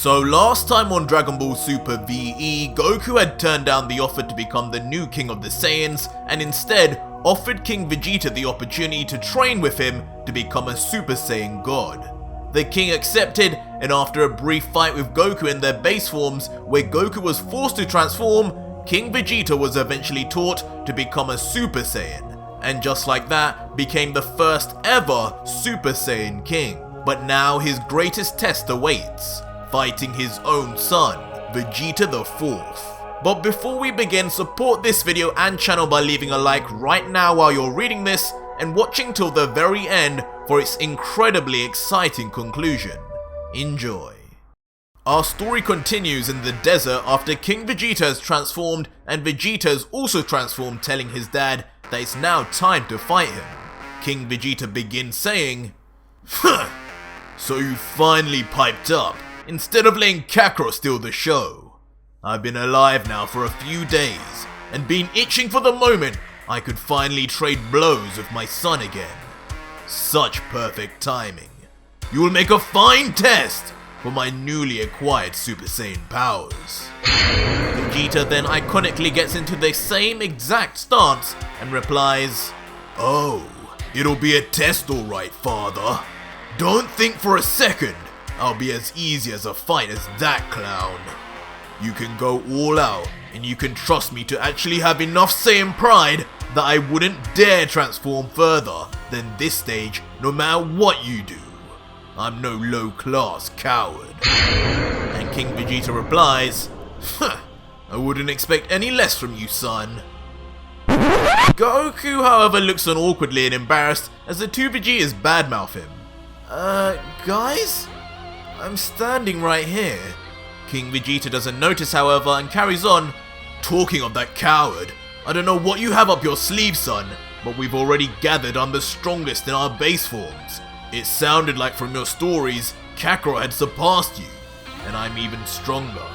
So last time on Dragon Ball Super VE, Goku had turned down the offer to become the new king of the Saiyans and instead offered King Vegeta the opportunity to train with him to become a Super Saiyan god. The king accepted, and after a brief fight with Goku in their base forms where Goku was forced to transform, King Vegeta was eventually taught to become a Super Saiyan, and just like that became the first ever Super Saiyan king. But now his greatest test awaits, fighting his own son, Vegeta the 4th. But before we begin, support this video and channel by leaving a like right now while you're reading this and watching till the very end for its incredibly exciting conclusion. Enjoy. Our story continues in the desert after King Vegeta has transformed and Vegeta has also transformed, telling his dad that it's now time to fight him. King Vegeta begins saying, "Huh, so you finally piped up, instead of letting Kakarot steal the show. I've been alive now for a few days, and been itching for the moment I could finally trade blows with my son again. Such perfect timing. You will make a fine test for my newly acquired Super Saiyan powers." Vegeta then iconically gets into the same exact stance and replies, "Oh, it'll be a test alright, father. Don't think for a second I'll be as easy as a fight as that clown. You can go all out, and you can trust me to actually have enough Saiyan pride that I wouldn't dare transform further than this stage no matter what you do. I'm no low-class coward." And King Vegeta replies, "Huh, I wouldn't expect any less from you, son." Goku, however, looks on awkwardly and embarrassed as the two Vegetas badmouth him. Guys? I'm standing right here." King Vegeta doesn't notice, however, and carries on, "Talking of that coward, I don't know what you have up your sleeve, son, but we've already gathered I'm the strongest in our base forms. It sounded like from your stories, Kakarot had surpassed you, and I'm even stronger.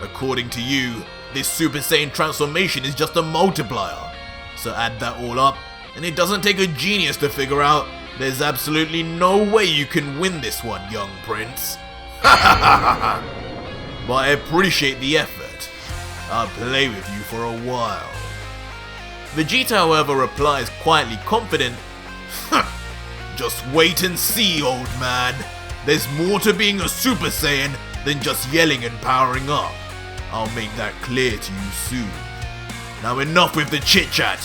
According to you, this Super Saiyan transformation is just a multiplier. So add that all up, and it doesn't take a genius to figure out there's absolutely no way you can win this one, young prince. But I appreciate the effort. I'll play with you for a while." Vegeta, however, replies quietly confident, "Just wait and see, old man. There's more to being a Super Saiyan than just yelling and powering up. I'll make that clear to you soon. Now enough with the chit-chat.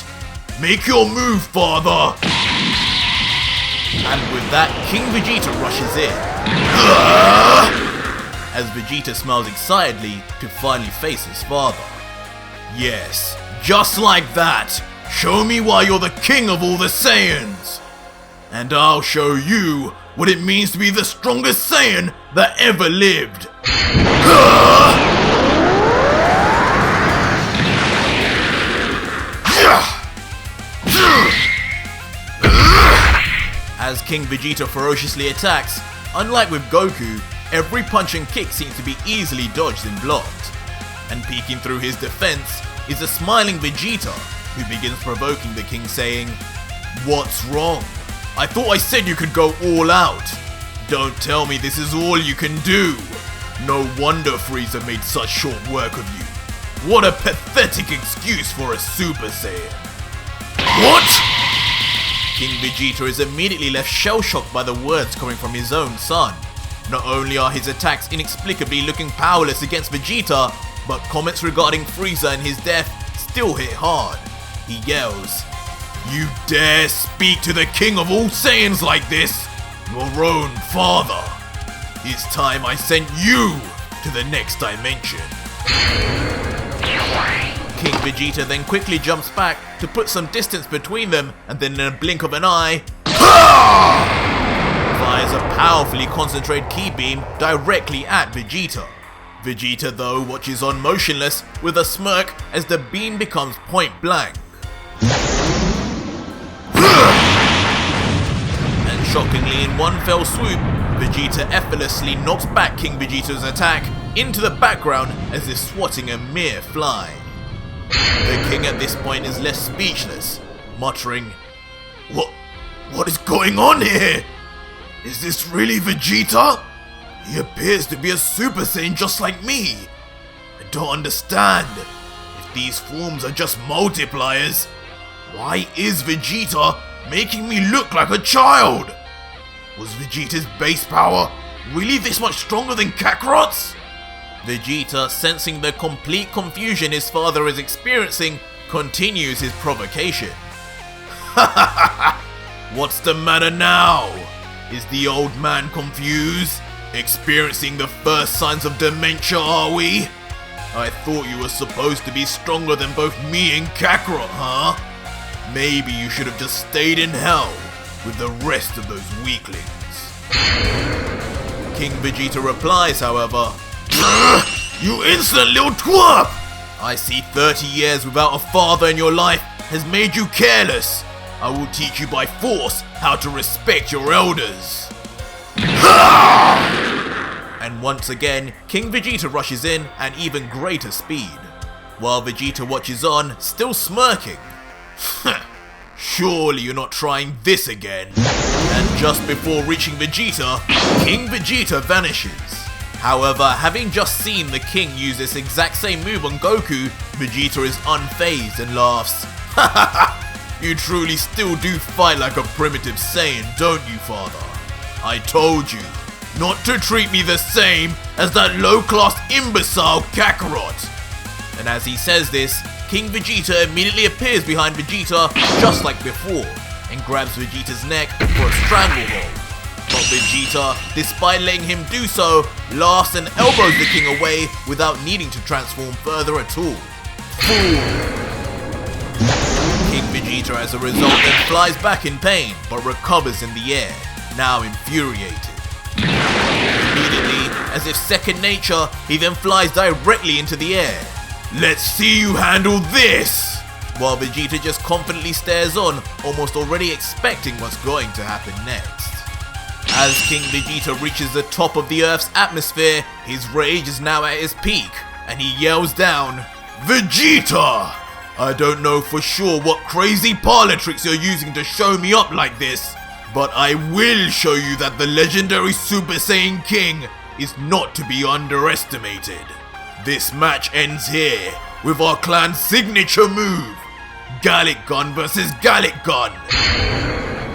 Make your move, father." And with that, King Vegeta rushes in, as Vegeta smiles excitedly to finally face his father. "Yes, just like that. Show me why you're the king of all the Saiyans. And I'll show you what it means to be the strongest Saiyan that ever lived." As King Vegeta ferociously attacks, unlike with Goku, every punch and kick seems to be easily dodged and blocked. And peeking through his defense is a smiling Vegeta, who begins provoking the king, saying, "What's wrong? I thought I said you could go all out. Don't tell me this is all you can do. No wonder Frieza made such short work of you. What a pathetic excuse for a Super Saiyan." "What?" King Vegeta is immediately left shell-shocked by the words coming from his own son. Not only are his attacks inexplicably looking powerless against Vegeta, but comments regarding Frieza and his death still hit hard. He yells, "You dare speak to the king of all Saiyans like this? Your own father. It's time I sent you to the next dimension." King Vegeta then quickly jumps back to put some distance between them, and then in a blink of an eye, fires a powerfully concentrated ki beam directly at Vegeta. Vegeta, though, watches on motionless with a smirk as the beam becomes point blank. And shockingly, in one fell swoop, Vegeta effortlessly knocks back King Vegeta's attack into the background as if swatting a mere fly. The king at this point is left speechless, muttering, What is going on here? Is this really Vegeta? He appears to be a Super Saiyan just like me. I don't understand. If these forms are just multipliers, why is Vegeta making me look like a child? Was Vegeta's base power really this much stronger than Kakarot's? Vegeta, sensing the complete confusion his father is experiencing, continues his provocation. What's the matter now? Is the old man confused? Experiencing the first signs of dementia, are we? I thought you were supposed to be stronger than both me and Kakarot, huh? Maybe you should have just stayed in hell with the rest of those weaklings. King Vegeta replies, however, You insolent little twerp! I see 30 years without a father in your life has made you careless. I will teach you by force how to respect your elders. And once again, King Vegeta rushes in at even greater speed, while Vegeta watches on, still smirking. Surely you're not trying this again. And just before reaching Vegeta, King Vegeta vanishes. However, having just seen the King use this exact same move on Goku, Vegeta is unfazed and laughs. You truly still do fight like a primitive Saiyan, don't you, father? I told you not to treat me the same as that low-class imbecile Kakarot. And as he says this, King Vegeta immediately appears behind Vegeta just like before and grabs Vegeta's neck for a stranglehold. But Vegeta, despite letting him do so, laughs and elbows the King away without needing to transform further at all. Fool! King Vegeta as a result then flies back in pain, but recovers in the air, now infuriated. Immediately, as if second nature, he then flies directly into the air. Let's see you handle this! While Vegeta just confidently stares on, almost already expecting what's going to happen next. As King Vegeta reaches the top of the Earth's atmosphere, his rage is now at his peak, and he yells down, Vegeta! I don't know for sure what crazy parlor tricks you're using to show me up like this, but I will show you that the legendary Super Saiyan King is not to be underestimated. This match ends here with our clan's signature move, Gallic Gun versus Gallic Gun.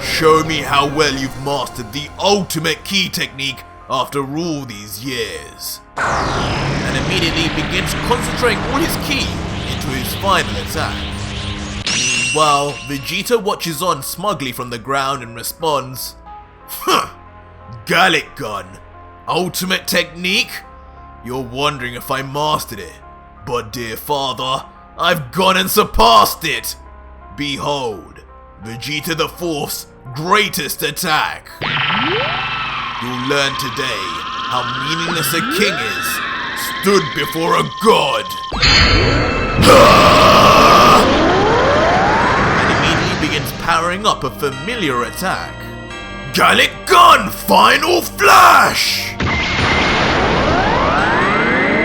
Show me how well you've mastered the ultimate ki technique after all these years. And immediately begins concentrating all his ki into his final attack. Meanwhile, Vegeta watches on smugly from the ground and responds, Gallic Gun, ultimate technique? You're wondering if I mastered it, but dear father, I've gone and surpassed it! Behold, Vegeta the Fourth's greatest attack! You'll learn today how meaningless a king is, stood before a god! And immediately begins powering up a familiar attack. Gallic Gun Final Flash!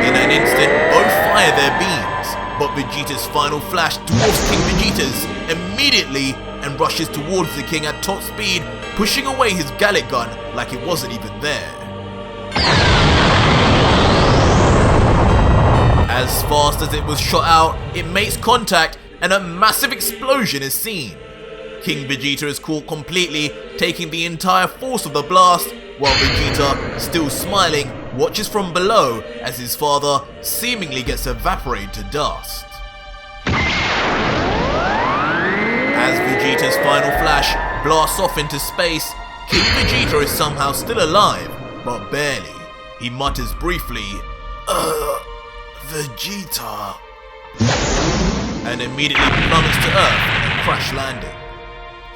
In an instant, both fire their beams, but Vegeta's Final Flash dwarfs King Vegeta's immediately and rushes towards the King at top speed, pushing away his Gallic Gun like it wasn't even there. As fast as it was shot out, it makes contact and a massive explosion is seen. King Vegeta is caught completely, taking the entire force of the blast, while Vegeta, still smiling, watches from below as his father seemingly gets evaporated to dust. As Vegeta's Final Flash blasts off into space, King Vegeta is somehow still alive, but barely. He mutters briefly, Vegeta, and immediately plummets to Earth in a crash landing.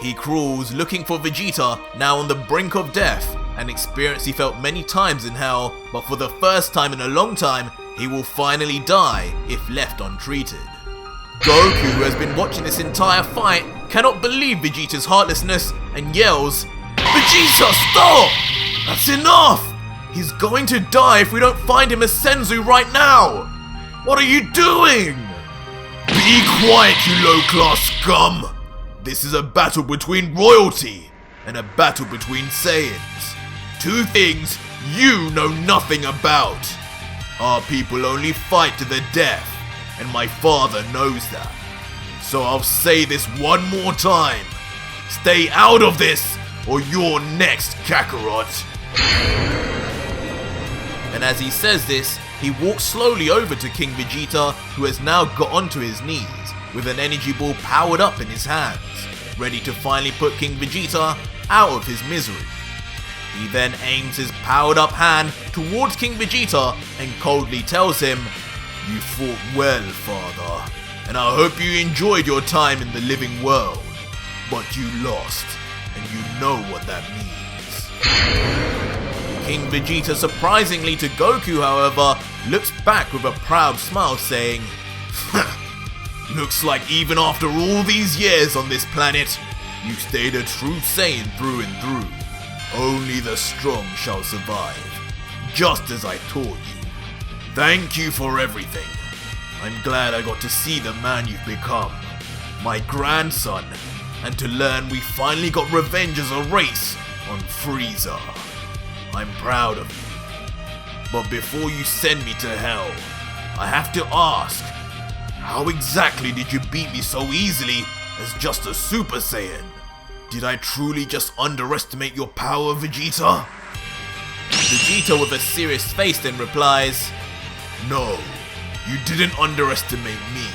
He crawls looking for Vegeta, now on the brink of death, an experience he felt many times in hell, but for the first time in a long time, he will finally die if left untreated. Goku, who has been watching this entire fight, cannot believe Vegeta's heartlessness and yells, Vegeta, stop! That's enough! He's going to die if we don't find him a Senzu right now! What are you doing? Be quiet, you low-class scum! This is a battle between royalty and a battle between Saiyans. Two things you know nothing about. Our people only fight to the death, and my father knows that. So I'll say this one more time. Stay out of this, or you're next, Kakarot. And as he says this, he walks slowly over to King Vegeta, who has now got onto his knees, with an energy ball powered up in his hands, ready to finally put King Vegeta out of his misery. He then aims his powered up hand towards King Vegeta and coldly tells him, "You fought well, father, and I hope you enjoyed your time in the living world, but you lost, and you know what that means." King Vegeta, surprisingly to Goku, however, looks back with a proud smile saying, "Looks like even after all these years on this planet, you stayed a true Saiyan through and through. Only the strong shall survive, just as I taught you. Thank you for everything. I'm glad I got to see the man you've become, my grandson, and to learn we finally got revenge as a race on Frieza. I'm proud of you. But before you send me to hell, I have to ask, how exactly did you beat me so easily as just a Super Saiyan? Did I truly just underestimate your power, Vegeta?" Vegeta, with a serious face, then replies, "No, you didn't underestimate me.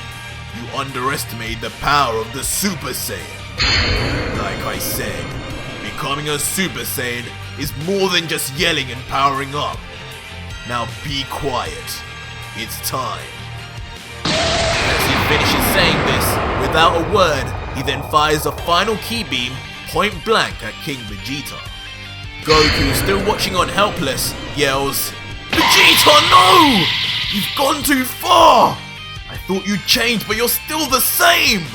You underestimated the power of the Super Saiyan. Like I said, becoming a Super Saiyan is more than just yelling and powering up. Now be quiet. It's time." As he finishes saying this, without a word, he then fires a final ki beam point blank at King Vegeta. Goku, still watching on helpless, yells, "Vegeta, no! You've gone too far! I thought you changed, but you're still the same!"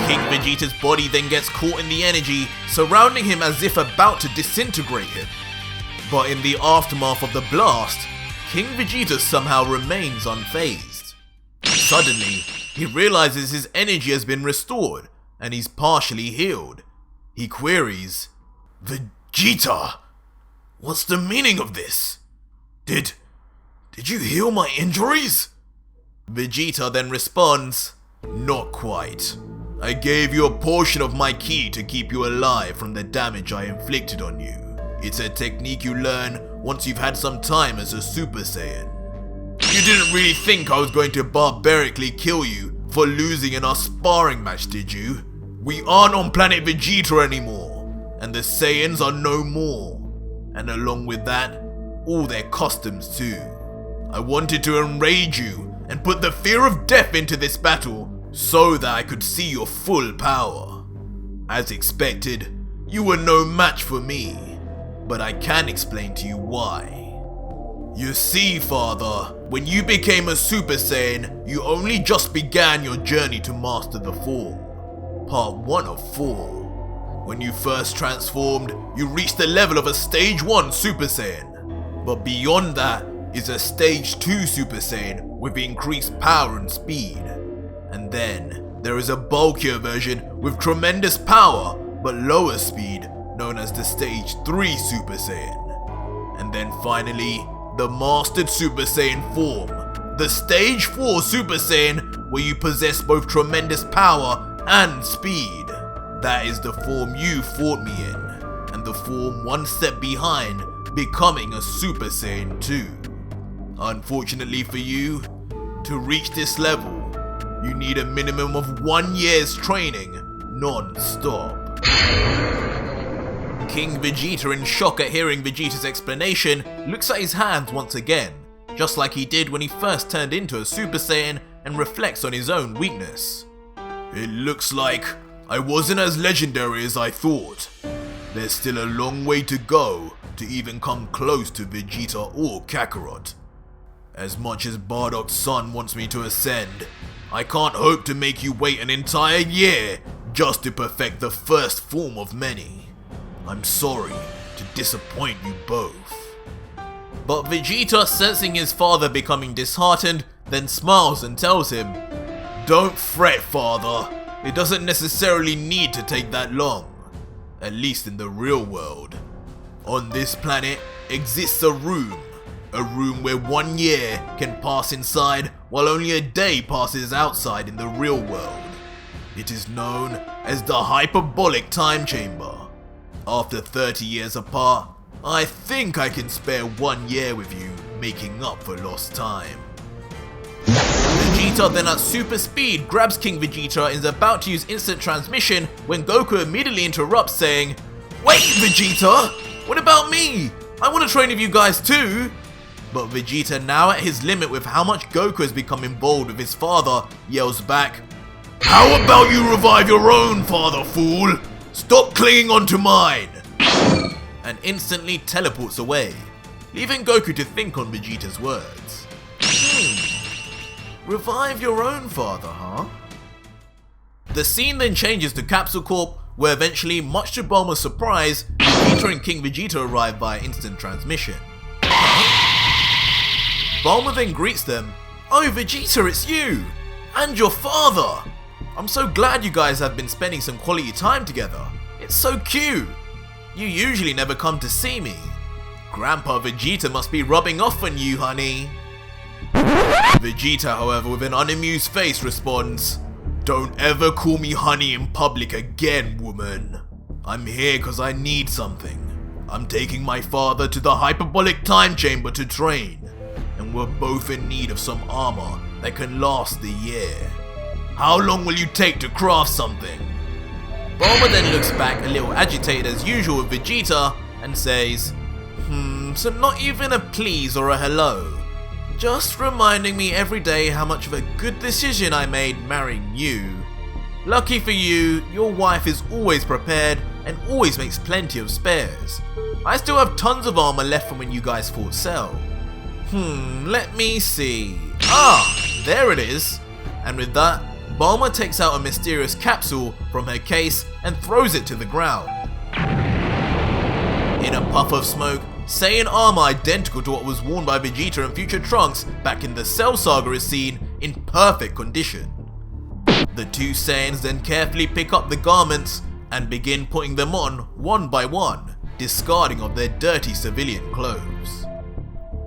King Vegeta's body then gets caught in the energy, surrounding him as if about to disintegrate him. But in the aftermath of the blast, King Vegeta somehow remains unfazed. Suddenly, he realizes his energy has been restored, and he's partially healed. He queries, "Vegeta, what's the meaning of this? Did you heal my injuries?" Vegeta then responds, "Not quite. I gave you a portion of my ki to keep you alive from the damage I inflicted on you. It's a technique you learn once you've had some time as a Super Saiyan. You didn't really think I was going to barbarically kill you for losing in our sparring match, did you? We aren't on planet Vegeta anymore, and the Saiyans are no more. And along with that, all their customs too. I wanted to enrage you and put the fear of death into this battle so that I could see your full power. As expected, you were no match for me, but I can explain to you why. You see, father, when you became a Super Saiyan, you only just began your journey to master the form. Part 1 of 4. When you first transformed, you reached the level of a Stage 1 Super Saiyan. But beyond that is a Stage 2 Super Saiyan with increased power and speed. And then there is a bulkier version with tremendous power but lower speed, known as the Stage 3 Super Saiyan. And then finally, the Mastered Super Saiyan form, the Stage 4 Super Saiyan, where you possess both tremendous power and speed. That is the form you fought me in, and the form one step behind, becoming a Super Saiyan 2. Unfortunately for you, to reach this level, you need a minimum of 1 year's training, non-stop. King Vegeta, in shock at hearing Vegeta's explanation, looks at his hands once again, just like he did when he first turned into a Super Saiyan, and reflects on his own weakness. It looks like I wasn't as legendary as I thought. There's still a long way to go to even come close to Vegeta or Kakarot. As much as Bardock's son wants me to ascend, I can't hope to make you wait an entire year just to perfect the first form of many. I'm sorry to disappoint you both." But Vegeta, sensing his father becoming disheartened, then smiles and tells him, "Don't fret, father. It doesn't necessarily need to take that long. at least in the real world. On this planet exists a room where 1 year can pass inside while only a day passes outside in the real world. It is known as the hyperbolic time chamber. After 30 years apart, I think I can spare 1 year with you, making up for lost time. Vegeta then at super speed grabs King Vegeta and is about to use instant transmission when Goku immediately interrupts saying, "Wait Vegeta, what about me? I want to train with you guys too." But Vegeta, now at his limit with how much Goku has become involved with his father, yells back, "How about you revive your own father, fool? Stop clinging onto mine!" and instantly teleports away, leaving Goku to think on Vegeta's words. Revive your own father, huh? The scene then changes to Capsule Corp, where eventually, much to Bulma's surprise, Vegeta and King Vegeta arrive via instant transmission. Bulma then greets them, "Oh Vegeta, it's you! And your father! I'm so glad you guys have been spending some quality time together. It's so cute! You usually never come to see me. Grandpa Vegeta must be rubbing off on you, honey." Vegeta, however, with an unamused face responds, "Don't ever call me honey in public again, woman. I'm here cause I need something. I'm taking my father to the hyperbolic time chamber to train, and we're both in need of some armor that can last the year. How long will you take to craft something?" Bulma then looks back a little agitated as usual with Vegeta and says, so not even a please or a hello. Just reminding me every day how much of a good decision I made marrying you. Lucky for you, your wife is always prepared and always makes plenty of spares. I still have tons of armor left from when you guys fought Cell. Let me see. There it is. And with that, Bulma takes out a mysterious capsule from her case and throws it to the ground. In a puff of smoke, Saiyan armor identical to what was worn by Vegeta and future Trunks back in the Cell Saga is seen in perfect condition. The two Saiyans then carefully pick up the garments and begin putting them on one by one, discarding of their dirty civilian clothes.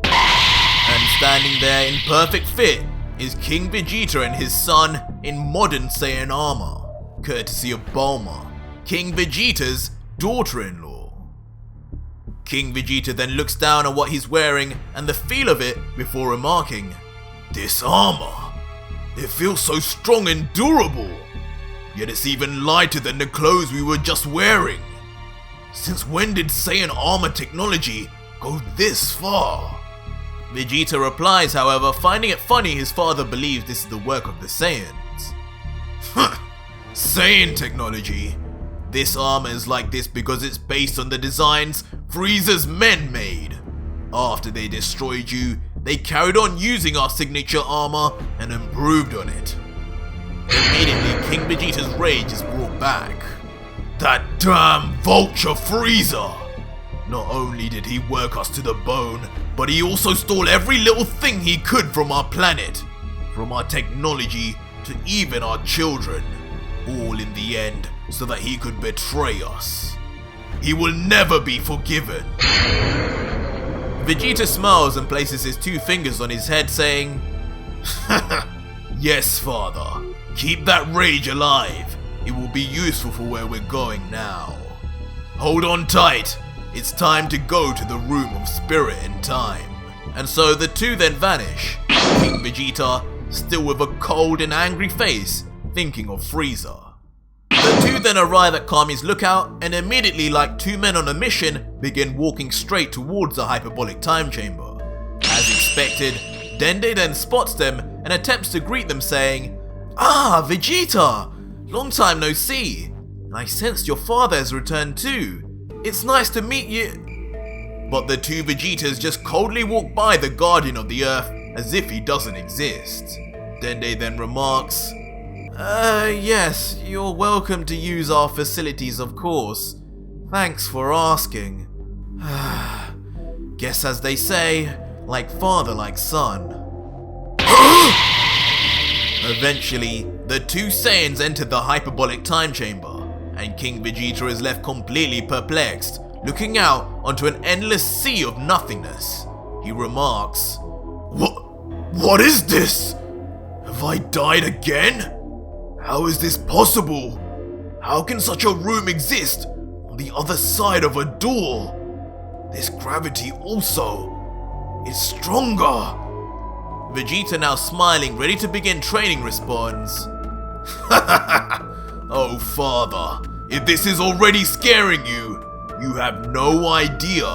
And standing there in perfect fit is King Vegeta and his son in modern Saiyan armor, courtesy of Bulma, King Vegeta's daughter-in-law. King Vegeta then looks down at what he's wearing and the feel of it before remarking, "This armor, it feels so strong and durable, yet it's even lighter than the clothes we were just wearing. Since when did Saiyan armor technology go this far?" Vegeta replies, however, finding it funny his father believes this is the work of the Saiyans. Saiyan technology? This armor is like this because it's based on the designs Frieza's men made. After they destroyed you, they carried on using our signature armor and improved on it. Immediately, King Vegeta's rage is brought back. That damn vulture Frieza! Not only did he work us to the bone, but he also stole every little thing he could from our planet. From our technology to even our children. All in the end, so that he could betray us. He will never be forgiven. Vegeta smiles and places his 2 fingers on his head saying, "Yes, father, keep that rage alive. It will be useful for where we're going now. Hold on tight, it's time to go to the room of spirit and time." And so the two then vanish, King Vegeta still with a cold and angry face, thinking of Frieza. The two then arrive at Kami's lookout and immediately, like 2 men on a mission, begin walking straight towards the hyperbolic time chamber. As expected, Dende then spots them and attempts to greet them saying, Vegeta! Long time no see. I sensed your father has returned too. It's nice to meet you. But the 2 Vegetas just coldly walk by the Guardian of the Earth as if he doesn't exist. Dende then remarks, yes, you're welcome to use our facilities, of course. Thanks for asking. Guess as they say, like father, like son. Eventually, the 2 Saiyans enter the hyperbolic time chamber, and King Vegeta is left completely perplexed, looking out onto an endless sea of nothingness. He remarks, What is this? Have I died again? How is this possible? How can such a room exist on the other side of a door? This gravity also is stronger. Vegeta, now smiling, ready to begin training, responds, Oh father, if this is already scaring you, you have no idea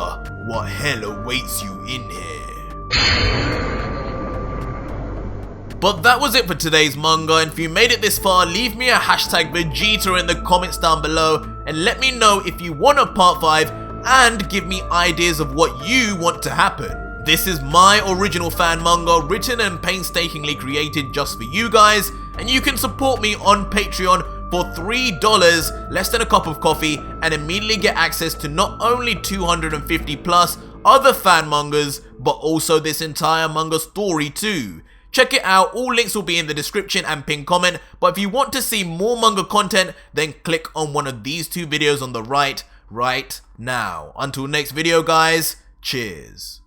what hell awaits you in here. But that was it for today's manga, and if you made it this far, leave me a hashtag Vegeta in the comments down below and let me know if you want a part 5 and give me ideas of what you want to happen. This is my original fan manga, written and painstakingly created just for you guys, and you can support me on Patreon for $3, less than a cup of coffee, and immediately get access to not only 250 plus other fan mangas, but also this entire manga story too. Check it out, all links will be in the description and pinned comment, but if you want to see more manga content, then click on one of these two videos on the right now. Until next video guys, cheers.